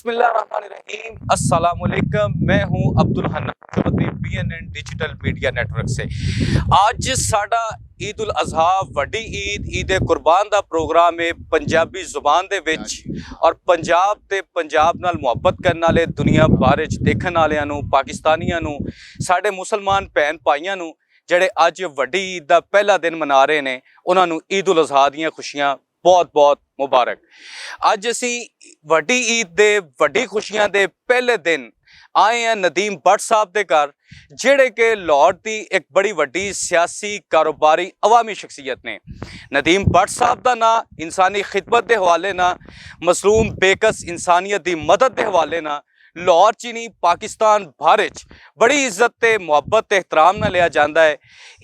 बिस्मिल्लाहिर्रहमानिर्रहीम, अस्सलामुअलैकुम। मैं हूं Abdul Hannan Chaudhary BNN digital media network से। आज साडा ईद उल अज़हा वड्डी ईद कुर्बान दा प्रोग्राम है पंजाबी जुबान दे विच और पंजाब ते पंजाब नाल मुहब्बत करने वाले दुनिया भर विच देखण वालियां नूं, पाकिस्तानियां नूं, साडे मुसलमान भैन भाइयां नूं ਜਿਹੜੇ ਅੱਜ ਵੱਡੀ ਈਦ ਦਾ ਪਹਿਲਾ ਦਿਨ ਮਨਾ ਰਹੇ ਨੇ, ਉਹਨਾਂ ਨੂੰ ਈਦ ਉਲ ਅਜ਼ਹਾ ਦੀਆਂ ਖੁਸ਼ੀਆਂ ਬਹੁਤ-ਬਹੁਤ ਮੁਬਾਰਕ। ਅੱਜ ਅਸੀਂ ਵੱਡੀ ਈਦ ਦੇ ਵੱਡੀ ਖੁਸ਼ੀਆਂ ਦੇ ਪਹਿਲੇ ਦਿਨ ਆਏ ਹਾਂ ਨਦੀਮ ਭੱਟ ਸਾਹਿਬ ਦੇ ਘਰ, ਜਿਹੜੇ ਕਿ ਲਾਹੌਰ ਦੀ ਇੱਕ ਬੜੀ ਵੱਡੀ ਸਿਆਸੀ ਕਾਰੋਬਾਰੀ ਅਵਾਮੀ ਸ਼ਖਸੀਅਤ ਨੇ। ਨਦੀਮ ਭੱਟ ਸਾਹਿਬ ਦਾ ਨਾਂ ਇਨਸਾਨੀ ਖਿਦਮਤ ਦੇ ਹਵਾਲੇ ਨਾਲ, ਮਜ਼ਲੂਮ ਬੇਕਸ ਇਨਸਾਨੀਅਤ ਦੀ ਮਦਦ ਦੇ ਹਵਾਲੇ ਨਾਲ लाहौर च नहीं पाकिस्तान भर बड़ी इज्जत ते मुहब्बत ते एहतराम न लिया जाता है।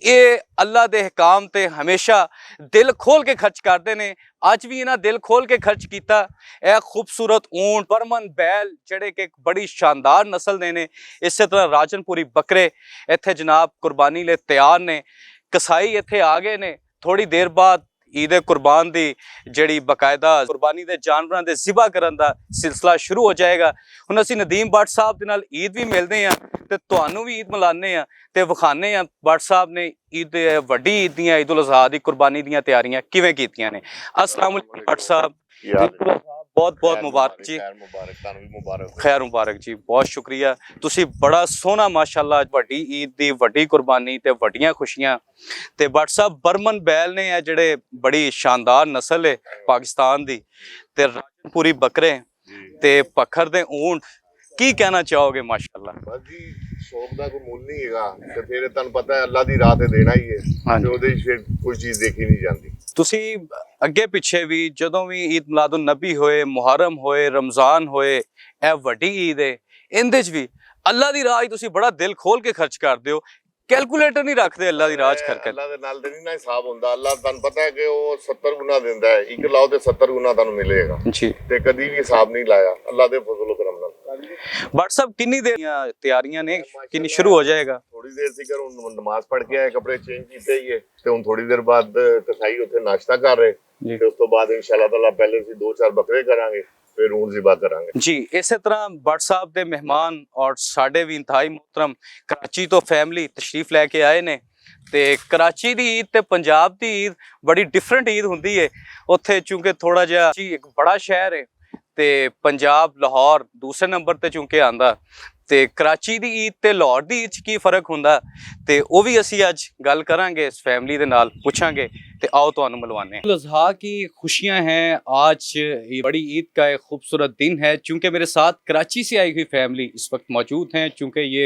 ये अल्लाह दे हकाम ते हमेशा दिल खोल के खर्च करते हैं। अज भी इन्हां दिल खोल के खर्च किया। यह खूबसूरत ऊंट बर्मन बैल जड़े कि एक बड़ी शानदार नस्ल दे ने, इस तरह राजनपुरी बकरे इत्थे जनाब कुर्बानी ले तैयार ने। कसाई इत्थे आ गए ने। थोड़ी देर बाद ईद कुर्बान की जी बाकायदा कुर्बानी के जानवरों के ज़िबा करने का सिलसिला शुरू हो जाएगा। हुण असीं नदीम भट्ट साहब दे नाल ईद भी मिलते हैं तो तुहानूं भी ईद मिलाने तो विखाने भट्ट साहब ने ईद वड्डी ईद दियां ईद उल अज़हा दी कुर्बानी दियां तैयारियां किवें कीतियां ने। अस्सलाम वालेकुम भट्ट साहब, बहुत बहुत मुबारक जी। खैर मुबारक जी, बहुत शुक्रिया। तुसी बड़ा सोहना माशाअल्लाह वड्डी ईद दी वड्डी कुर्बानी ते वड्डियां खुशियां ते भट्ट साहब बर्मन बैल ने है जिहड़े बड़ी शानदार नस्ल है पाकिस्तान दी, ते राजनपुरी बकरे ते पखर दे ऊंट, की कहना चाहोगे? माशाअल्लाह बस जी, शौक दा कोई मुल नहीं हैगा ते फिर तुहानूं पता है अल्लाह दी राह ते देना ही है ते ओहदे विच फिर कोई चीज़ देखी नहीं जाती। ਤੁਸੀਂ ਅੱਗੇ ਪਿੱਛੇ ਵੀ ਜਦੋਂ ਵੀ ਈਦ ਮਿਲਾਦੁਨ ਨਬੀ ਹੋਏ, ਮੁਹਰਮ ਹੋਏ, ਰਮਜ਼ਾਨ ਹੋਏ, ਇਹ ਵੱਡੀ ਈਦ ਹੈ, ਇਹਦੇ 'ਚ ਵੀ ਅੱਲਾ ਦੀ ਰਾਹ 'ਚ ਤੁਸੀਂ ਬੜਾ ਦਿਲ ਖੋਲ ਕੇ ਖਰਚ ਕਰਦੇ ਹੋ। कैलकुलेटर नहीं रखते अल्लाह दी राज करके। अल्लाह दे नाल ते नहीं ना हिसाब हुंदा। अल्लाह तुहानूं पता है कि वो 70 गुना दिंदा है, एक लाओ ते 70 गुना तुहानूं मिलेगा जी, ते कदी भी हिसाब नहीं लाया अल्लाह दे फजल करम नाल। भट्ट साहब कितनी देर तैयारियां ने, कितनी शुरू हो जाएगा? थोड़ी देर सीकर हुण नमाज पढ़ के आए, कपड़े चेंज कीते ही है ते हुण थोड़ी देर बाद कसाई उत्थे नाश्ता कर रहे ते उस तो बाद इंशाअल्लाह ताला पहले ਅਸੀਂ 2-4 बकरे करांगे फिर ऊंट ज़िबा करांगे जी। इस तरह भट्ट साहब दे मेहमान और साडे भी इंतहाई मोहतरम कराची तो फैमिली तशरीफ लैके आए ने। ते कराची दी ईद ते पंजाब दी ईद बड़ी डिफरेंट ईद हुंदी है। उत्थे चूंकि थोड़ा जिहा एक बड़ा शहर है ते पंजाब लाहौर दूसरे नंबर ते चूंकि आंदा, ते कराची दी ईद ते लाहौर दी ईद की फर्क हुंदा ते वो भी असी अज गल करांगे इस फैमिली दे नाल, पुछांगे ते आओ तुहानूं मिलवाने। अज़हा की खुशियां हैं। आज बड़ी ईद का एक खूबसूरत दिन है। चूंकि मेरे साथ कराची से आई हुई फैमिली इस वक्त मौजूद हैं, चूंकि ये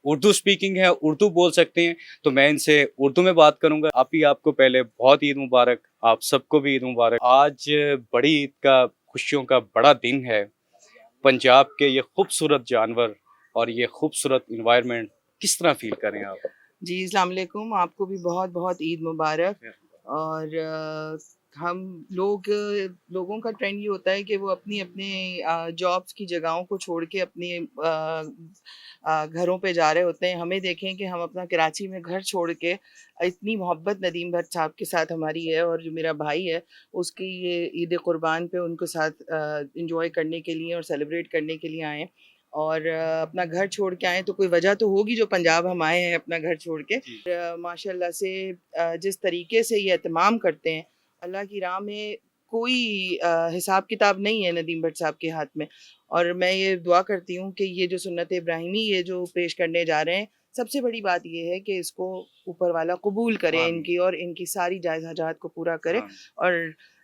उर्दू स्पीकिंग है, उर्दू बोल सकते हैं, तो मैं इनसे उर्दू में बात करूंगा। आपको पहले बहुत ईद मुबारक, आप सबको भी ईद मुबारक। आज बड़ी ईद का खुशियों का बड़ा दिन है। पंजाब के ये खूबसूरत जानवर और ये खूबसूरत इन्वायरमेंट किस तरह फील करें आप? जी अस्सलाम वालेकुम, आपको भी बहुत बहुत ईद मुबारक। और हम लोगों का ट्रेंड ये होता है कि वो अपनी अपने जॉब्स की जगहों को छोड़ के अपने घरों पे जा रहे होते हैं। हमें देखें कि हम अपना कराची में घर छोड़ के, इतनी मोहब्बत नदीम भट्ट साहब के साथ हमारी है और जो मेरा भाई है उसकी ये ईद कुर्बान पे उनको साथ इंजॉय करने के लिए और सेलिब्रेट करने के लिए आए और अपना घर छोड़ के आए। तो कोई वजह तो होगी जो पंजाब हम आए हैं अपना घर छोड़ के। माशाल्लाह से जिस तरीके से ये एहतमाम करते हैं, अल्लाह की राह में कोई हिसाब किताब नहीं है नदीम भट्ट साहब के हाथ में। और मैं ये दुआ करती हूँ कि ये जो सुन्नत इब्राहिमी ये जो पेश करने जा रहे हैं, सबसे बड़ी बात ये है कि इसको ऊपर वाला कबूल करे इनकी, और इनकी सारी जायज़ हाजात को पूरा करे, और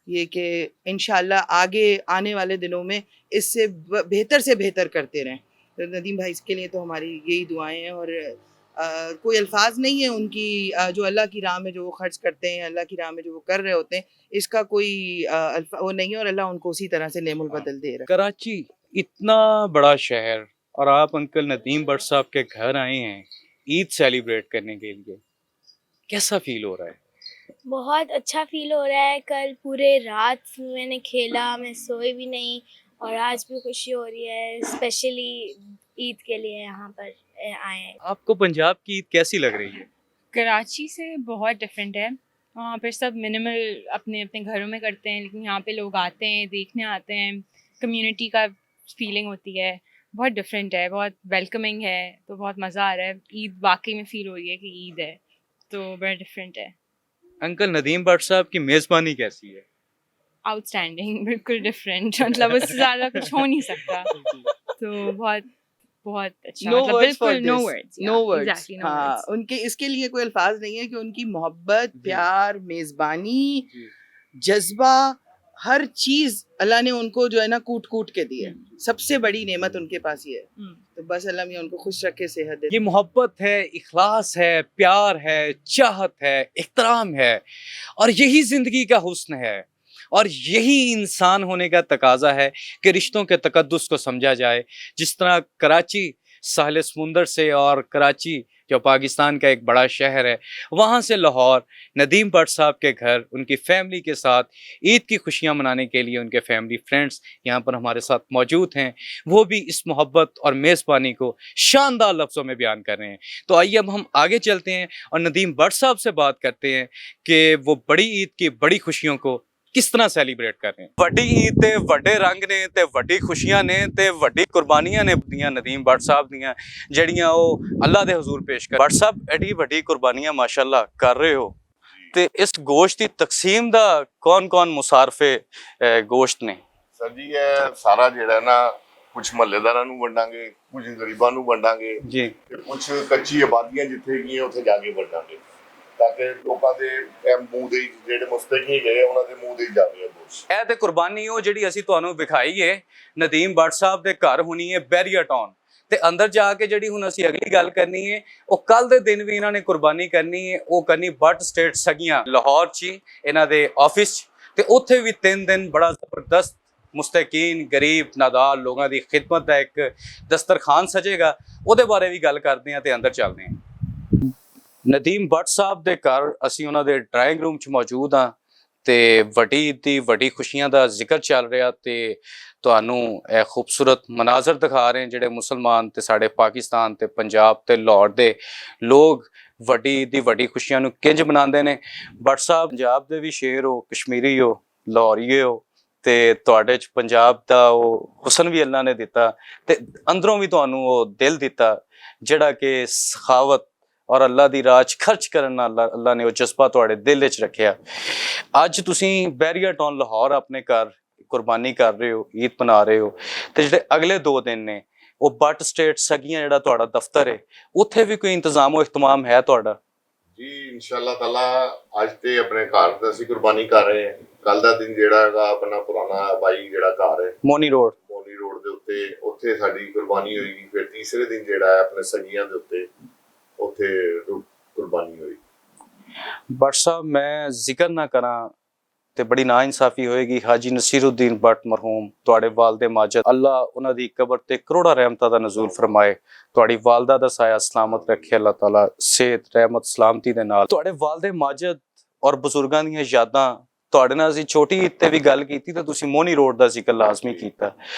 ये कि इंशाअल्लाह आगे आने वाले दिनों में इससे बेहतर से बेहतर करते रहें। तो नदीम भाई इसके लिए तो हमारी यही दुआएं हैं। और कोई अल्फाज नहीं है उनकी, जो अल्लाह की राह में जो वो खर्च करते हैं, अल्लाह की राह में जो वो कर रहे होते हैं, इसका कोई वो नहीं है, और अल्लाह उनको उसी तरह से नेमुल बदल दे रहा है। कराची इतना बड़ा शहर और आप अंकल नदीम भट्ट साहब के घर आए हैं ईद सेलिब्रेट करने के लिए, कैसा फील हो रहा है? बहुत अच्छा फील हो रहा है। कल पूरे रात मैंने खेला, मैं सोई भी नहीं, और आज भी खुशी हो रही है, स्पेशली ईद के लिए यहाँ पर आए हैं। आपको पंजाब की ईद कैसी लग रही है? कराची से बहुत डिफरेंट है। वहाँ पर सब मिनिमल अपने अपने घरों में करते हैं, लेकिन यहाँ पे लोग आते हैं, देखने आते हैं, कम्युनिटी का फीलिंग होती है बहुत डिफरेंट है, बहुत वेलकमिंग है, तो बहुत मज़ा आ रहा है। ईद वाकई में फील हो रही है कि ईद है, तो बड़ा डिफरेंट है। अंकल नदीम भट्ट साहब की मेज़बानी कैसी है? आउटस्टैंडिंग, बिल्कुल डिफरेंट, मतलब उससे ज़्यादा कुछ हो नहीं सकता। तो बहुत बहुत अच्छा, नो मतलब वर्ड्स फॉर बिल्कुल no this, words, no words. Exactly no हाँ, वर्ड्स। उनके इसके लिए कोई अल्फाज नहीं है कि उनकी मोहब्बत, जी। प्यार, मेजबानी, जज्बा, हर चीज अल्लाह ने उनको जो है ना कूट कूट के दी है। सबसे बड़ी नेमत उनके पास ये है। तो बस अल्लाह मियां उनको खुश रखे, सेहत दे। ये मोहब्बत है, इखलास है, प्यार है, चाहत है, इख्तराम है, और यही जिंदगी का हुस्न है, और यही इंसान होने का तकाजा है कि रिश्तों के तकद्दुस को समझा जाए। जिस तरह कराची साहिल समुंदर से, और कराची जो पाकिस्तान का एक बड़ा शहर है, वहाँ से लाहौर नदीम भट्ट साहब के घर उनकी फैमिली के साथ ईद की खुशियाँ मनाने के लिए उनके फैमिली फ्रेंड्स यहाँ पर हमारे साथ मौजूद हैं। वो भी इस मोहब्बत और मेज़बानी को शानदार लफ्ज़ों में बयान कर रहे हैं। तो आइए अब हम आगे चलते हैं और नदीम भट्ट साहब से बात करते हैं कि वो बड़ी ईद की बड़ी खुशियों को किस तरह ਸੈਲੀਬ੍ਰੇਟ ਕਰ ਰਹੇ ਹਨ। ਵੱਡੀ ਈਦ ਤੇ ਵੱਡੇ ਰੰਗ ਨੇ ਤੇ ਵੱਡੀ ਖੁਸ਼ੀਆਂ ਨੇ ਤੇ ਵੱਡੀ ਕੁਰਬਾਨੀਆਂ ਨੇ ਦੀਆਂ ਨਦੀਮ ਭੱਟ ਸਾਹਿਬ ਦੀਆਂ, ਜਿਹੜੀਆਂ ਉਹ ਅੱਲਾ ਦੇ ਹਜ਼ੂਰ ਪੇਸ਼ ਕਰ। ਭੱਟ ਸਾਹਿਬ ਐਡੀ ਵੱਡੀ ਕੁਰਬਾਨੀਆਂ ਮਾਸ਼ਾਅੱਲਾ ਕਰ ਰਹੇ ਹੋ, ਤੇ ਇਸ ਗੋਸ਼ਤ ਦੀ ਤਕਸੀਮ ਦਾ ਕੌਣ-ਕੌਣ ਮੁਸਾਰਫੇ ਗੋਸ਼ਤ ਨੇ? ਸਰ ਜੀ ਇਹ ਸਾਰਾ ਜਿਹੜਾ ਨਾ ਕੁਝ ਮਹੱਲੇਦਾਰਾਂ ਨੂੰ ਵੰਡਾਂਗੇ, ਕੁਝ ਗਰੀਬਾਂ ਨੂੰ ਵੰਡਾਂਗੇ ਜੀ, ਤੇ ਕੁਝ ਕੱਚੀ ਆਬਾਦੀਆਂ ਜਿੱਥੇ ਗਈਆਂ ਉੱਥੇ ਜਾ ਕੇ ਵੰਡਾਂਗੇ, ਤਾਂ ਕਿ ਲੋਕਾਂ ਦੇ ਮੂੰਹ ਦੇ ਜਿਹੜੇ ਮੁਸਤਕੀ ਗਏ ਉਹਨਾਂ ਦੇ ਮੂੰਹ ਦੇ ਜਾਵੇ ਗੋਸ਼ਤ। ਇਹ ਤੇ ਕੁਰਬਾਨੀ ਉਹ ਜਿਹੜੀ ਅਸੀਂ ਤੁਹਾਨੂੰ ਵਿਖਾਈ ਏ ਨਦੀਮ ਭੱਟ ਸਾਹਿਬ ਦੇ ਘਰ ਹੋਣੀ ਹੈ ਬੈਰੀਆ ਟਾਊਨ, ਤੇ ਅੰਦਰ ਜਾ ਕੇ ਜਿਹੜੀ ਹੁਣ ਅਸੀਂ ਅਗਲੀ ਗੱਲ ਕਰਨੀ ਹੈ ਉਹ ਕੱਲ ਦੇ ਦਿਨ ਵੀ ਇਹਨਾਂ ਨੇ ਕੁਰਬਾਨੀ ਕਰਨੀ ਹੈ, ਉਹ ਕਰਨੀ ਭੱਟ ਸਟੇਟ ਸਗੀਆਂ ਲਾਹੌਰ 'ਚ ਇਹਨਾਂ ਦੇ ਆਫਿਸ 'ਚ, ਤੇ ਉੱਥੇ ਵੀ 3 ਦਿਨ ਬੜਾ ਜ਼ਬਰਦਸਤ ਮੁਸਤਕੀਨ ਗਰੀਬ ਨਾਦਾਰ ਲੋਕਾਂ ਦੀ ਖਿਦਮਤ ਦਾ ਇੱਕ ਦਸਤਰਖਾਨ ਸਜੇਗਾ। ਉਹਦੇ ਬਾਰੇ ਵੀ ਗੱਲ ਕਰਦੇ ਹਾਂ ਤੇ ਅੰਦਰ ਚੱਲਦੇ ਹਾਂ। ਨਦੀਮ ਭੱਟ ਸਾਹਿਬ ਦੇ ਘਰ ਅਸੀਂ ਉਹਨਾਂ ਦੇ ਡਰਾਇੰਗ ਰੂਮ 'ਚ ਮੌਜੂਦ ਹਾਂ ਤੇ ਵੱਡੀ ਦੀ ਵੱਡੀ ਖੁਸ਼ੀਆਂ ਦਾ ਜ਼ਿਕਰ ਚੱਲ ਰਿਹਾ, ਤੇ ਤੁਹਾਨੂੰ ਇਹ ਖੂਬਸੂਰਤ ਮਨਾਜ਼ਰ ਦਿਖਾ ਰਹੇ ਜਿਹੜੇ ਮੁਸਲਮਾਨ ਤੇ ਸਾਡੇ ਪਾਕਿਸਤਾਨ ਤੇ ਪੰਜਾਬ ਤੇ ਲਾਹੌਰ ਦੇ ਲੋਕ ਵੱਡੀ ਦੀ ਵੱਡੀ ਖੁਸ਼ੀਆਂ ਨੂੰ ਕਿੰਜ ਮਨਾਉਂਦੇ ਨੇ। ਭੱਟ ਸਾਹਿਬ ਪੰਜਾਬ ਦੇ ਵੀ ਸ਼ੇਰ ਹੋ, ਕਸ਼ਮੀਰੀ ਹੋ, ਲਾਹੌਰੀਏ ਹੋ, ਤੇ ਤੁਹਾਡੇ 'ਚ ਪੰਜਾਬ ਦਾ ਉਹ ਹੁਸਨ ਵੀ ਅੱਲਾ ਨੇ ਦਿੱਤਾ, ਤੇ ਅੰਦਰੋਂ ਵੀ ਤੁਹਾਨੂੰ ਉਹ ਦਿਲ ਦਿੱਤਾ ਜਿਹੜਾ ਕਿ ਸਖਾਵਤ ਔਰ ਅੱਲਾ ਦੀ ਰਾਹ 'ਚ ਖਰਚ ਕਰਨ ਨਾਲ ਅੱਲਾ ਨੇ ਉਹ ਜਜ਼ਬਾ ਤੁਹਾਡੇ ਦਿਲ ਵਿੱਚ ਰੱਖਿਆ। ਅੱਜ ਤੁਸੀਂ ਬੈਰੀਆ ਟਾਊਨ ਲਾਹੌਰ ਆਪਣੇ ਘਰ ਕੁਰਬਾਨੀ ਕਰ ਰਹੇ ਹੋ, ਈਦ ਮਨਾ ਰਹੇ ਹੋ, ਤੇ ਜਿਹੜੇ ਅਗਲੇ 2 ਦਿਨ ਨੇ ਉਹ ਭੱਟ ਸਟੇਟ ਸਗੀਆਂ ਜਿਹੜਾ ਤੁਹਾਡਾ ਦਫ਼ਤਰ ਹੈ ਉੱਥੇ ਵੀ ਕੋਈ ਇੰਤਜ਼ਾਮ ਇhtਮਾਮ ਹੈ ਤੁਹਾਡਾ? ਜੀ ਇਨਸ਼ਾਅੱਲਾ ਤਾਲਾ ਅੱਜ ਤੇ ਆਪਣੇ ਘਰ ਦਾ ਅਸੀਂ ਕੁਰਬਾਨੀ ਕਰ ਰਹੇ ਹਾਂ। ਕੱਲ ਦਾ ਦਿਨ ਜਿਹੜਾ ਹੈਗਾ ਆਪਣਾ ਪੁਰਾਣਾ ਬਾਈ ਜਿਹੜਾ ਘਰ ਹੈ ਮੋਨੀ ਰੋਡ ਦੇ ਉੱਤੇ, ਉੱਥੇ ਸਾਡੀ ਕੁਰਬਾਨੀ ਹੋਏਗੀ। ਫਿਰ ਤੀਸਰੇ ਦਿਨ ਜਿਹੜਾ ਹੈ ਆਪਣੇ ਸਗੀਆਂ ਦੇ ਉੱਤੇ ਉੱਥੇ ਕੁਰਬਾਨੀ ਹੋਈ। ਭੱਟ ਸਾਹਿਬ ਮੈਂ ਜ਼ਿਕਰ ਨਾ ਕਰਾਂ ਤੇ ਬੜੀ ਨਾਇਨਸਾਫੀ ਹੋਏਗੀ। ਹਾਜੀ ਨਸੀਰੁਦੀਨ ਭੱਟ ਮਰਹੂਮ ਤੁਹਾਡੇ ਵਾਲਦੇ ਮਾਜਦ, ਅੱਲਾ ਉਹਨਾਂ ਦੀ ਕਬਰ ਤੇ ਕਰੋੜਾਂ ਰਹਿਮਤਾਂ ਦਾ ਨਜ਼ੂਲ ਫਰਮਾਏ, ਤੁਹਾਡੀ ਵਾਲਦਾ ਦਾ ਸਾਇਆ ਸਲਾਮਤ ਰੱਖੇ ਅੱਲਾ ਤਾਲਾ, ਸਿਹਤ ਰਹਿਮਤ ਸਲਾਮਤੀ ਦੇ ਨਾਲ। ਤੁਹਾਡੇ ਵਾਲਦੇ ਮਾਜਦ ਔਰ ਬਜ਼ੁਰਗਾਂ ਦੀਆਂ ਯਾਦਾਂ, ਤੁਹਾਡੇ ਨਾਲ ਅਸੀਂ ਛੋਟੀ ਈਦ ਤੇ ਵੀ ਗੱਲ ਕੀਤੀ ਤੇ ਤੁਸੀਂ ਮੋਨੀ ਰੋਡ ਦਾ ਜ਼ਿਕਰ ਲਾਜ਼ਮੀ ਕੀਤਾ।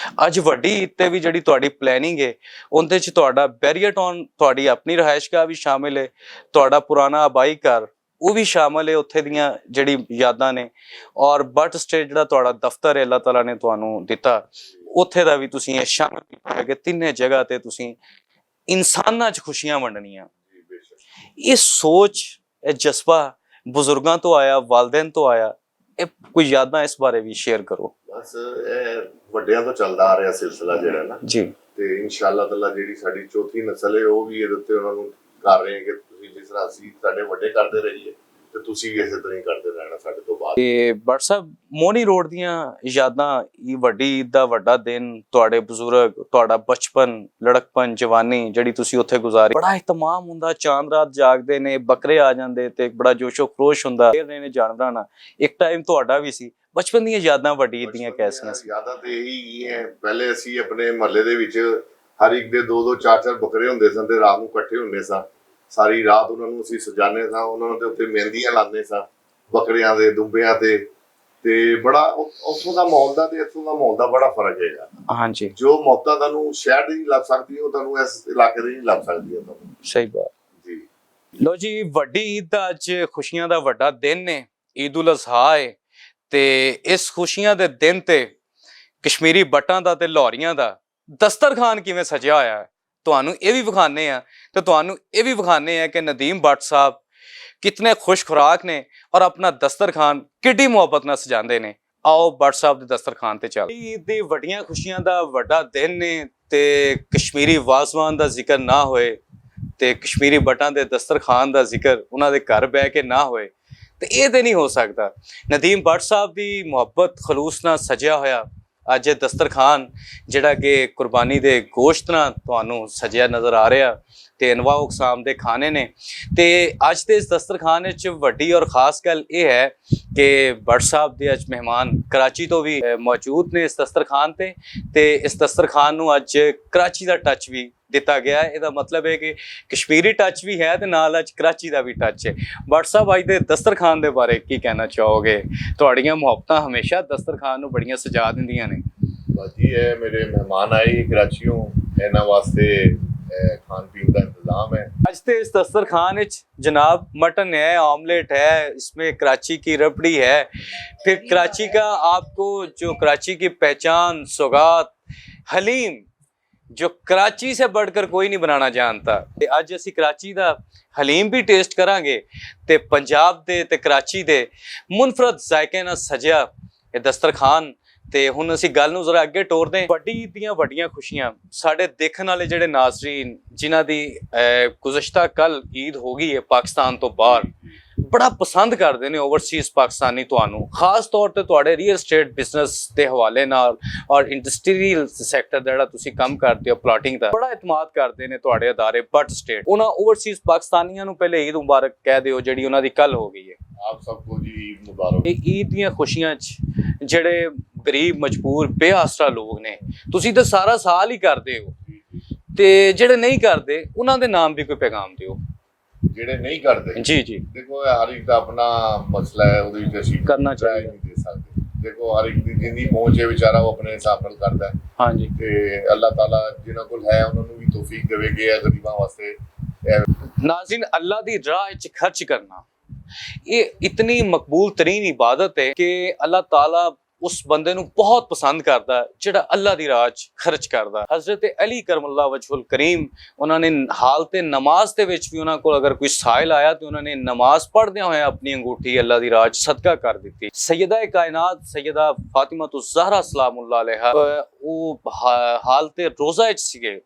ਅੱਜ ਵੱਡੀ ਈਦ ਤੇ ਵੀ ਜਿਹੜੀ ਤੁਹਾਡੀ ਪਲੈਨਿੰਗ ਹੈ ਉਹਦੇ 'ਚ ਤੁਹਾਡਾ ਬੈਰੀਆ ਟਾਊਨ ਤੁਹਾਡੀ ਆਪਣੀ ਰਿਹਾਇਸ਼ਗਾਹ ਵੀ ਸ਼ਾਮਿਲ ਹੈ, ਤੁਹਾਡਾ ਪੁਰਾਣਾ ਆਬਾਈ ਘਰ ਉਹ ਵੀ ਸ਼ਾਮਿਲ ਹੈ, ਉੱਥੇ ਦੀਆਂ ਜਿਹੜੀ ਯਾਦਾਂ ਨੇ, ਔਰ ਭੱਟ ਸਟੇਟ ਜਿਹੜਾ ਤੁਹਾਡਾ ਦਫ਼ਤਰ ਹੈ ਅੱਲਾਹ ਤਾਲਾ ਨੇ ਤੁਹਾਨੂੰ ਦਿੱਤਾ ਉੱਥੇ ਦਾ ਵੀ ਤੁਸੀਂ ਇਹ ਸ਼ਾਮਿਲ ਕੀਤਾ ਕਿ ਤਿੰਨੇ ਜਗ੍ਹਾ ਤੇ ਤੁਸੀਂ ਇਨਸਾਨਾਂ 'ਚ ਖੁਸ਼ੀਆਂ ਵੰਡਣੀਆਂ। ਇਹ ਸੋਚ, ਇਹ ਜਜ਼ਬਾ ਬਜ਼ੁਰਗਾਂ ਤੋਂ ਆਇਆ, ਵਾਲਦੈਨ ਤੋਂ ਆਇਆ, ਇਹ ਕੋਈ ਯਾਦਾਂ ਇਸ ਬਾਰੇ ਵੀ ਸ਼ੇਅਰ ਕਰੋ। ਬਸ ਇਹ ਵੱਡਿਆਂ ਤੋਂ ਚੱਲਦਾ ਆ ਰਿਹਾ ਸਿਲਸਿਲਾ ਜਿਹੜਾ ਨਾ ਜੀ, ਤੇ ਇਨਸ਼ਾਅੱਲਾ ਤਾਲਾ ਜਿਹੜੀ ਸਾਡੀ ਚੌਥੀ ਨਸਲ ਹੈ ਉਹ ਵੀ ਇਹਦੇ ਉੱਤੇ ਉਹਨਾਂ ਨੂੰ ਕਰ ਰਹੇ ਕਿ ਤੁਸੀਂ ਜਿਸ ਤਰ੍ਹਾਂ ਅਸੀਂ ਸਾਡੇ ਵੱਡੇ ਕਰਦੇ ਰਹੀਏ ਤੇ ਤੁਸੀਂ ਵੀ ਇਸੇ ਤਰ੍ਹਾਂ ਹੀ ਕਰਦੇ ਰਹਿਣਾ ਸਾਡੇ ਤੋਂ ਬਾਅਦ। ਤੇ ਭੱਟ ਸਾਹਿਬ ਮੋਨੀ ਰੋਡ ਦੀਆਂ ਯਾਦਾਂ, ਇਹ ਵੱਡੀ ਈਦ ਦਾ ਵੱਡਾ ਦਿਨ, ਤੁਹਾਡੇ ਬਜ਼ੁਰਗ, ਤੁਹਾਡਾ ਬਚਪਨ, ਲੜਕਪਨ, ਜਵਾਨੀ ਜਿਹੜੀ ਤੁਸੀਂ ਉੱਥੇ ਗੁਜ਼ਾਰੀ, ਬੜਾ ਇhtਮਾਮ ਹੁੰਦਾ, ਚਾਂਦ ਰਾਤ ਜਾਗਦੇ ਨੇ, ਬੱਕਰੇ ਆ ਜਾਂਦੇ ਤੇ ਬੜਾ ਜੋਸ਼ੋ ਖਰੋਸ਼ ਹੁੰਦਾ ਰਹੇ ਨੇ ਜਾਨਵਰਾਂ ਨਾਲ। ਇੱਕ ਟਾਈਮ ਤੁਹਾਡਾ ਵੀ ਸੀ। ਬਚਪਨ ਦੀਆਂ ਯਾਦਾਂ ਵੱਡੀ ਈਦ ਦੀਆਂ ਕੈਸੀਆਂ ਸੀ? ਯਾਦਾਂ ਤੇ ਇਹੀ ਹੀ ਹੈ, ਪਹਿਲੇ ਅਸੀਂ ਆਪਣੇ ਮਹੱਲੇ ਦੇ ਵਿੱਚ ਹਰ ਇੱਕ ਦੇ 2-2 4-4 ਬੱਕਰੇ ਹੁੰਦੇ ਸਨ ਤੇ ਰਾਤ ਨੂੰ ਇਕੱਠੇ ਹੁੰਦੇ ਸਾਂ। ਸਾਰੀ ਰਾਤ ਉਹਨਾਂ ਨੂੰ ਅਸੀਂ ਸਜਾਉਂਦੇ ਸਾਂ, ਉਹਨਾਂ ਨੂੰ ਤੇ ਉੱਤੇ ਮਹਿੰਦੀਆਂ ਲਾਉਂਦੇ ਸਾਂ ਬੱਕਰਿਆਂ ਦੇ ਦੁੰਬਿਆਂ ਤੇ ਬੜਾ ਉੱਥੋਂ ਦਾ ਮਾਹੌਲ ਦਾ ਤੇ ਇੱਥੋਂ ਦਾ ਮਾਹੌਲ ਦਾ ਬੜਾ ਫਰਕ ਹੈਗਾ। ਹਾਂਜੀ, ਜੋ ਮੌਤਾਂ ਤੁਹਾਨੂੰ ਸ਼ਹਿਰ ਦੀ ਨਹੀਂ ਲੱਭ ਸਕਦੀ ਉਹ ਤੁਹਾਨੂੰ ਇਸ ਇਲਾਕੇ ਦੀ ਨਹੀਂ ਲੱਭ ਸਕਦੀ। ਸਹੀ ਬਾਤ ਜੀ। ਲੋ ਜੀ, ਵੱਡੀ ਈਦ ਦਾ ਅੱਜ ਖੁਸ਼ੀਆਂ ਦਾ ਵੱਡਾ ਦਿਨ ਨੇ, ਈਦ ਉਲ ਅਜ਼ਹਾ ਹੈ, ਤੇ ਇਸ ਖੁਸ਼ੀਆਂ ਦੇ ਦਿਨ ਤੇ ਕਸ਼ਮੀਰੀ ਭੱਟਾਂ ਦਾ ਤੇ ਲਾਹੌਰੀਆਂ ਦਾ ਦਸਤਰਖਾਨ ਕਿਵੇਂ ਸਜਿਆ ਹੋਇਆ ਹੈ ਤੁਹਾਨੂੰ ਇਹ ਵੀ ਵਿਖਾਣੇ ਆ ਤੇ ਤੁਹਾਨੂੰ ਇਹ ਵੀ ਵਿਖਾਣੇ ਆ ਕਿ ਨਦੀਮ ਭੱਟ ਸਾਹਿਬ ਕਿਤਨੇ ਖੁਸ਼ ਖੁਰਾਕ ਨੇ ਔਰ ਆਪਣਾ ਦਸਤਰਖਾਨ ਕਿੱਡੀ ਮੁਹੱਬਤ ਨਾਲ ਸਜਾਉਂਦੇ ਨੇ। ਆਓ ਭੱਟ ਸਾਹਿਬ ਦੇ ਦਸਤਰਖਾਨ ਤੇ ਚੱਲ। ਈਦ ਦੀ ਵੱਡੀਆਂ ਖੁਸ਼ੀਆਂ ਦਾ ਵੱਡਾ ਦਿਨ ਨੇ ਤੇ ਕਸ਼ਮੀਰੀ ਵਾਜ਼ਵਾਨ ਦਾ ਜ਼ਿਕਰ ਨਾ ਹੋਏ ਤੇ ਕਸ਼ਮੀਰੀ ਭੱਟਾਂ ਦੇ ਦਸਤਰਖਾਨ ਦਾ ਜ਼ਿਕਰ ਉਹਨਾਂ ਦੇ ਘਰ ਬਹਿ ਕੇ ਨਾ ਹੋਏ ਤੇ ਇਹ ਤੇ ਨਹੀਂ ਹੋ ਸਕਦਾ। ਨਦੀਮ ਭੱਟ ਸਾਹਿਬ ਦੀ ਮੁਹੱਬਤ ਖਲੂਸ ਨਾਲ ਸਜਿਆ ਹੋਇਆ ਅੱਜ ਇਹ ਦਸਤਰਖਾਨ ਜਿਹੜਾ ਕਿ ਕੁਰਬਾਨੀ ਦੇ ਗੋਸ਼ਤ ਨਾਲ ਤੁਹਾਨੂੰ ਸਜਿਆ ਨਜ਼ਰ ਆ ਰਿਹਾ ਤੇ ਅਨਵਾ ਉਕਸਾਮ ਦੇ ਖਾਣੇ ਨੇ ਤੇ ਅੱਜ ਦੇ ਇਸ ਦਸਤਰਖਾਨ ਵਿੱਚ ਵੱਡੀ ਔਰ ਖਾਸ ਗੱਲ ਇਹ ਹੈ ਕਿ ਭੱਟ ਸਾਹਿਬ ਦੇ ਅੱਜ ਮਹਿਮਾਨ ਕਰਾਚੀ ਤੋਂ ਵੀ ਮੌਜੂਦ ਨੇ ਇਸ ਦਸਤਰਖਾਨ ਤੇ ਇਸ ਦਸਤਰਖਾਨ ਨੂੰ ਅੱਜ ਕਰਾਚੀ ਦਾ ਟੱਚ ਵੀ ਦਿੱਤਾ ਗਿਆ ਹੈ। ਇਹਦਾ ਮਤਲਬ ਹੈ ਕਿ ਕਸ਼ਮੀਰੀ ਟੱਚ ਵੀ ਹੈ ਤੇ ਨਾਲ ਅੱਜ ਕਰਾਚੀ ਦਾ ਵੀ ਟੱਚ ਹੈ। ਭੱਟ ਸਾਹਿਬ ਅੱਜ ਦੇ ਦਸਤਰਖਾਨ ਦੇ ਬਾਰੇ ਕੀ ਕਹਿਣਾ ਚਾਹੋਗੇ? ਤੁਹਾਡੀਆਂ ਮੁਹੱਬਤਾਂ ਹਮੇਸ਼ਾ ਦਸਤਰਖਾਨ ਨੂੰ ਬੜੀਆਂ ਸਜਾ ਦਿੰਦੀਆਂ ਨੇ। ਬਾਜੀ ਇਹ ਮੇਰੇ ਮਹਿਮਾਨ ਆਏ ਕਰਾਚੀੋਂ, ਇਹਨਾਂ ਵਾਸਤੇ ਖਾਣ ਪੀਣ ਦਾ इंतजाम है। आज तो इस दस्तरखान जनाब मटन है, ऑमलेट है, इसमें कराची की रबड़ी है, फिर कराची का आपको जो कराची की पहचान सौगात हलीम जो कराची से बढ़कर कोई नहीं बनाना जानता। ਅੱਜ ਅਸੀਂ ਕਰਾਚੀ ਦਾ ਹਲੀਮ ਵੀ ਟੇਸਟ ਕਰਾਂਗੇ ਤੇ ਪੰਜਾਬ ਦੇ ਤੇ ਕਰਾਚੀ ਦੇ ਮੁਨਫਰਦ ਜ਼ਾਇਕੇ ਨਾਲ ਸਜਿਆ ਇਹ ਦਸਤਰਖਾਨ ਤੇ ਹੁਣ ਅਸੀਂ ਗੱਲ ਨੂੰ ਜ਼ਰਾ ਅੱਗੇ ਤੋਰਦੇ ਹਾਂ। ਵੱਡੀ ਦੀਆਂ ਵੱਡੀਆਂ ਖੁਸ਼ੀਆਂ ਸਾਡੇ ਦੇਖਣ ਵਾਲੇ ਜਿਹੜੇ ਨਾਜ਼ਰੀਨ ਜਿਨ੍ਹਾਂ ਦੀ ਗੁਜ਼ਸ਼ਤਾ ਕੱਲ ਈਦ ਹੋ ਗਈ ਹੈ ਪਾਕਿਸਤਾਨ ਤੋਂ ਬਾਹਰ, ਬੜਾ ਪਸੰਦ ਕਰਦੇ ਨੇ ਓਵਰਸੀਜ਼ ਪਾਕਿਸਤਾਨੀ ਤੁਹਾਨੂੰ, ਖਾਸ ਤੌਰ ਤੇ ਤੁਹਾਡੇ ਰੀਅਲ ਸਟੇਟ ਬਿਜ਼ਨਸ ਦੇ ਹਵਾਲੇ ਨਾਲ ਔਰ ਇੰਡਸਟਰੀਅਲ ਸੈਕਟਰ ਦਾ ਜਿਹੜਾ ਤੁਸੀਂ ਕੰਮ ਕਰਦੇ ਹੋ ਪਲਾਟਿੰਗ ਦਾ, ਬੜਾ ਇਤਮਾਦ ਕਰਦੇ ਨੇ ਤੁਹਾਡੇ ਅਦਾਰੇ ਭੱਟ ਸਟੇਟ। ਉਹਨਾਂ ਓਵਰਸੀਜ਼ ਪਾਕਿਸਤਾਨੀਆਂ ਨੂੰ ਪਹਿਲੇ ਈਦ ਮੁਬਾਰਕ ਕਹਿ ਦਿਓ ਜਿਹੜੀ ਉਹਨਾਂ ਦੀ ਕੱਲ ਹੋ ਗਈ ਹੈ। ਆਪ ਸਭ ਕੋ ਜੀ ਈਦ ਮੁਬਾਰਕ। ਇਹ ਈਦ ਦੀਆਂ ਖੁਸ਼ੀਆਂ 'ਚ ਜਿਹੜੇ ਗਰੀਬ ਮਜਬੂਰ ਬੇਆਸਰਾ ਲੋਕ ਨੇ, ਤੁਸੀਂ ਤਾਂ ਸਾਰਾ ਸਾਲ ਹੀ ਕਰਦੇ ਹੋ ਤੇ ਜਿਹੜੇ ਨਹੀਂ ਕਰਦੇ ਉਹਨਾਂ ਦੇ ਨਾਮ ਵੀ ਕੋਈ ਪੈਗਾਮ ਦਿਓ। ਜਿਹੜੇ ਨਹੀਂ ਕਰਦੇ ਜੀ ਜੀ ਦੇਖੋ ਹਰ ਇੱਕ ਦਾ ਆਪਣਾ ਮਸਲਾ ਹੈ, ਉਹਦੇ ਵਿੱਚ ਅਸੀਂ ਕਰਨਾ ਚਾਹੀਦਾ ਨਹੀਂ ਦੇ ਸਕਦੇ। ਦੇਖੋ ਹਰ ਇੱਕ ਦੀ ਜਿੰਨੀ ਪਹੁੰਚ ਹੈ ਵਿਚਾਰਾ ਉਹ ਆਪਣੇ ਹਿਸਾਬ ਨਾਲ ਕਰਦਾ ਹੈ। ਹਾਂਜੀ ਤੇ ਅੱਲਾਹ ਤਾਲਾ ਜਿਨ੍ਹਾਂ ਕੋਲ ਹੈ ਉਹਨਾਂ ਨੂੰ ਵੀ ਤੌਫੀਕ ਦੇਵੇ ਕਿ ਇਹ ਗਰੀਬਾਂ ਵਾਸਤੇ। नाज़रीन अल्लाह दी राह च खर्च करना ये इतनी मकबूल तरीन इबादत है कि अल्लाह ताला उस बंदे नू बहुत पसंद करता है जिहड़ा अल्लाह दी राह च खर्च करता। हज़रत अली करमल्ला वजहुल करीम उन्होंने हालते नमाज दे विच भी उन्हां कोल अगर कोई साइल आया तो उन्होंने नमाज पढ़दे होए अपनी अंगूठी अल्लाह दी राह च सदका कर दी। सैयदा कायनात सैयदा फातिमा तो ज़हरा सलामुल्लाह अलैहा वो हालते रोज़ा च सीगे,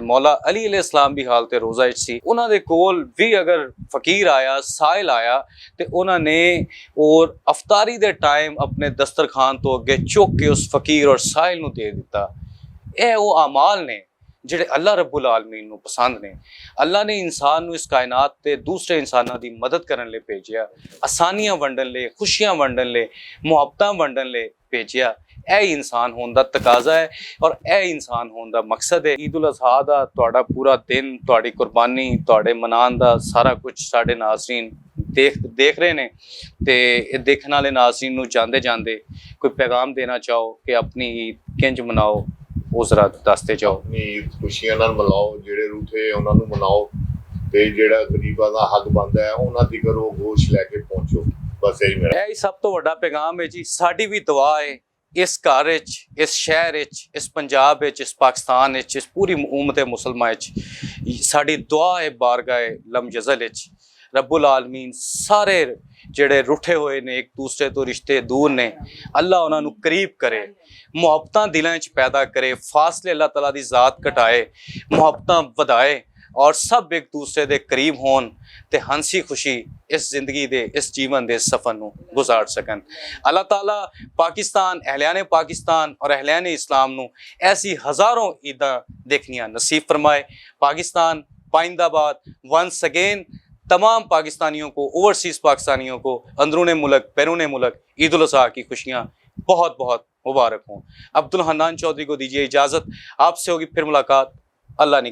मौला अली अलैहिस्सलाम भी हालते रोज़ा च सी। उन्हां दे कोल भी अगर फकीर आया साइल आया तो उन्होंने और अफतारी दे टाइम अपने दस्तरखान तो अगे चुक के उस फकीर और साइल नू दे दिता। ਇਹ ਉਹ अमाल ने ਜਿਹੜੇ ਅੱਲਾਹ ਰੱਬੁਲ ਆਲਮੀਨ ਨੂੰ ਪਸੰਦ ਨੇ। ਅੱਲਾਹ ਨੇ ਇਨਸਾਨ ਨੂੰ ਇਸ ਕਾਇਨਾਤ ਤੇ ਦੂਸਰੇ ਇਨਸਾਨਾਂ ਦੀ ਮਦਦ ਕਰਨ ਲਈ ਭੇਜਿਆ, ਆਸਾਨੀਆਂ ਵੰਡਣ ਲਈ, ਖੁਸ਼ੀਆਂ ਵੰਡਣ ਲਈ, ਮੁਹੱਬਤਾਂ ਵੰਡਣ ਲਈ ਭੇਜਿਆ। ਇਹ ਇਨਸਾਨ ਹੋਣ ਦਾ ਤਕਾਜ਼ਾ ਹੈ ਔਰ ਇਹ ਇਨਸਾਨ ਹੋਣ ਦਾ ਮਕਸਦ ਹੈ। ਈਦ ਉਲ ਅਜ਼ਹਾ ਦਾ ਤੁਹਾਡਾ ਪੂਰਾ ਦਿਨ, ਤੁਹਾਡੀ ਕੁਰਬਾਨੀ, ਤੁਹਾਡੇ ਮਨਾਉਣ ਦਾ ਸਾਰਾ ਕੁਝ ਸਾਡੇ ਨਾਜ਼ਰੀਨ ਦੇਖ ਰਹੇ ਨੇ ਤੇ ਇਹ ਦੇਖਣ ਵਾਲੇ ਨਾਜ਼ਰੀਨ ਨੂੰ ਜਾਂਦੇ ਜਾਂਦੇ ਕੋਈ ਪੈਗਾਮ ਦੇਣਾ ਚਾਹੋ ਕਿ ਆਪਣੀ ਈਦ ਕਿੰਜ ਮਨਾਓ, ਉਹ ਜ਼ਰਾ ਦੱਸਦੇ ਜਾਓ। ਆਪਣੀ ਈਦ ਖੁਸ਼ੀਆਂ ਨਾਲ ਮਨਾਓ, ਜਿਹੜੇ ਰੂਠੇ ਉਹਨਾਂ ਨੂੰ ਮਨਾਓ ਤੇ ਜਿਹੜਾ ਗਰੀਬਾਂ ਦਾ ਹੱਕ ਬਣਦਾ ਹੈ ਉਹਨਾਂ ਦੀ ਕਰੋ ਗੋਸ਼ ਲੈ ਕੇ ਪਹੁੰਚੋ। ਬਸ ਇਹੀ ਮੇਰਾ ਇਹ ਸਭ ਤੋਂ ਵੱਡਾ ਪੈਗਾਮ ਹੈ ਜੀ। ਸਾਡੀ ਵੀ ਦੁਆ ਹੈ ਇਸ ਘਰ ਵਿੱਚ, ਇਸ ਸ਼ਹਿਰ ਵਿੱਚ, ਇਸ ਪੰਜਾਬ ਵਿੱਚ, ਇਸ ਪਾਕਿਸਤਾਨ ਵਿੱਚ, ਇਸ ਪੂਰੀ ਉਮਤ ਮੁਸਲਮਾਨ ਵਿੱਚ ਸਾਡੀ ਦੁਆ ਹੈ ਬਾਰਗਾਹ ਲਮ ਜਜ਼ਲ ਵਿੱਚ ਰੱਬੁਲ ਆਲਮੀਨ ਸਾਰੇ ਜਿਹੜੇ ਰੁੱਠੇ ਹੋਏ ਨੇ ਇੱਕ ਦੂਸਰੇ ਤੋਂ ਰਿਸ਼ਤੇ ਦੂਰ ਨੇ, ਅੱਲਾ ਉਹਨਾਂ ਨੂੰ ਕਰੀਬ ਕਰੇ, ਮੁਹੱਬਤਾਂ ਦਿਲਾਂ 'ਚ ਪੈਦਾ ਕਰੇ, ਫਾਸਲੇ ਅੱਲਾ ਤਾਲਾ ਦੀ ਜ਼ਾਤ ਘਟਾਏ, ਮੁਹੱਬਤਾਂ ਵਧਾਏ ਔਰ ਸਭ ਇੱਕ ਦੂਸਰੇ ਦੇ ਕਰੀਬ ਹੋਣ ਤੇ ਹੰਸੀ ਖੁਸ਼ੀ ਇਸ ਜ਼ਿੰਦਗੀ ਦੇ ਇਸ ਜੀਵਨ ਦੇ ਸਫ਼ਰ ਨੂੰ ਗੁਜ਼ਾਰ ਸਕਣ। ਅੱਲਾਹ ਤਾਲਾ ਪਾਕਿस्तान, अहलियान पाकिस्तान और अहलियान इस्लाम ਨੂੰ ऐसी हज़ारों ईदां देखनियां नसीब फरमाए। पाकिस्तान पाइंदाबाद। वंस अगेन तमाम पाकिस्तानियों को, ओवरसीज़ पाकिस्तानियों को अंदरून मुल्क बैरून मुल्क ईद उल अज़हा की खुशियाँ बहुत बहुत मुबारक हों। अब्दुल हन्नान चौधरी को दीजिए इजाज़त, आपसे होगी फिर मुलाकात। अल्लाह ने